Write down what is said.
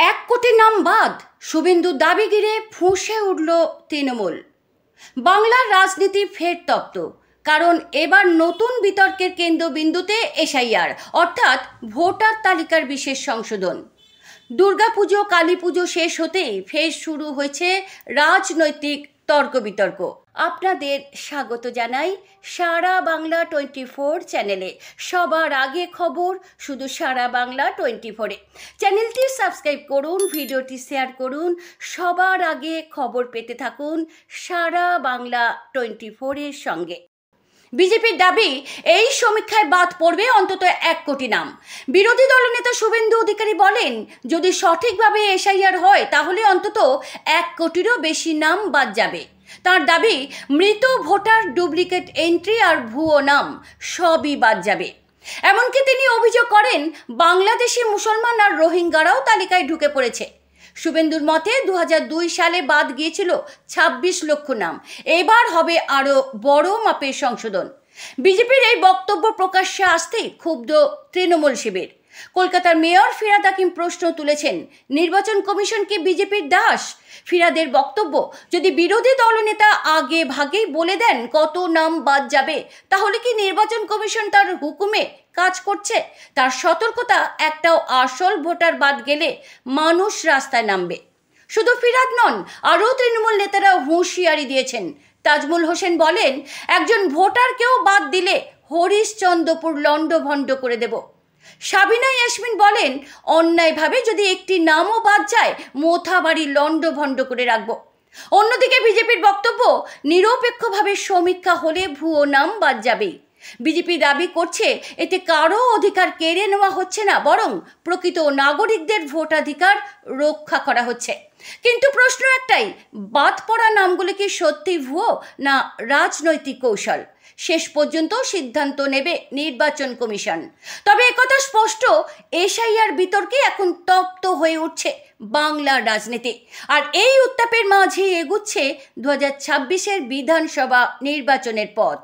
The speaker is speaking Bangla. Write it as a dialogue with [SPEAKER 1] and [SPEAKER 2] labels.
[SPEAKER 1] এক কোটি নাম বাদ, শুভেন্দুর দাবি ঘিরে ফুঁসে উঠল তৃণমূল। বাংলার রাজনীতি ফের তপ্ত, কারণ এবার নতুন বিতর্কের কেন্দ্রবিন্দুতে এসআইআর অর্থাৎ ভোটার তালিকার বিশেষ সংশোধন। দুর্গাপুজো কালী পুজো শেষ হতেই ফের শুরু হয়েছে রাজনৈতিক তর্ক বিতর্ক। আপনাদের স্বাগত জানাই সারা বাংলা 24 চ্যানেলে। সবার আগে খবর শুধু সারা বাংলা 24-এ। চ্যানেলটি সাবস্ক্রাইব করুন, ভিডিওটি শেয়ার করুন, সবার আগে খবর পেতে থাকুন সারা বাংলা 24-এর সঙ্গে। বিজেপির দাবি, এই সমীক্ষায় বাদ পড়বে অন্তত 1 কোটি নাম। বিরোধী দলনেতা শুভেন্দু অধিকারী বলেন, যদি সঠিকভাবে এসআইআর হয় তাহলে অন্তত 1 কোটিরও বেশি নাম বাদ যাবে। তার দাবি, মৃত ভোটার, ডুপ্লিকেট এন্ট্রি আর ভুয়ো নাম সবই বাদ যাবে। এমনকি তিনি অভিযোগ করেন, বাংলাদেশি মুসলমান আর রোহিঙ্গারাও তালিকায় ঢুকে পড়েছে। শুভেন্দুর মতে 2002 সালে বাদ গিয়েছিল 26 লক্ষ নাম, এবার হবে আরও বড় মাপের সংশোধন। বিজেপির এই বক্তব্য প্রকাশ্যে আসতেই ক্ষুব্ধ তৃণমূল শিবির। কলকাতার মেয়র ফিরহাদ হাকিম প্রশ্ন তুলেছেন, নির্বাচন কমিশন কি বিজেপির দাস? ফিরহাদের বক্তব্য, যদি বিরোধী দলনেতা আগে ভাগেই বলে দেন কত নাম বাদ যাবে, তাহলে কি নির্বাচন কমিশন তার হুকুমে কাজ করছে? তার সতর্কতা, একটাও আসল ভোটার বাদ গেলে মানুষ রাস্তায় নামবে। শুধু ফিরহাদ নন, আরও তৃণমূল নেতারা হুঁশিয়ারি দিয়েছেন। তাজমুল হোসেন বলেন, একজন ভোটারকেও বাদ দিলে হরিশ্চন্দ্রপুর লণ্ডভণ্ড করে দেব। সাবিনা ইয়াসমিন বলেন, অন্যায়ভাবে যদি একটি নামও বাদ যায়, মোথাবাড়ি লণ্ডভণ্ড করে রাখবো। অন্যদিকে বিজেপির বক্তব্য, নিরপেক্ষভাবে সমীক্ষা হলে ভুয়ো নাম বাদ যাবেই। বিজেপি দাবি করছে, এতে কারো অধিকার কেড়ে নেওয়া হচ্ছে না, বরং প্রকৃত নাগরিকদের ভোটাধিকার রক্ষা করা হচ্ছে। কিন্তু প্রশ্ন একটাই, বাদ পড়া নামগুলি কি সত্যি ভুয়ো না রাজনৈতিক কৌশল? শেষ পর্যন্ত সিদ্ধান্ত নেবে নির্বাচন কমিশন। তবে একথা স্পষ্ট, এসআইআর বিতর্কে এখন তপ্ত হয়ে উঠছে বাংলার রাজনীতি। আর এই উত্তাপের মাঝে এগুচ্ছে 2026-এর বিধানসভা নির্বাচনের পথ।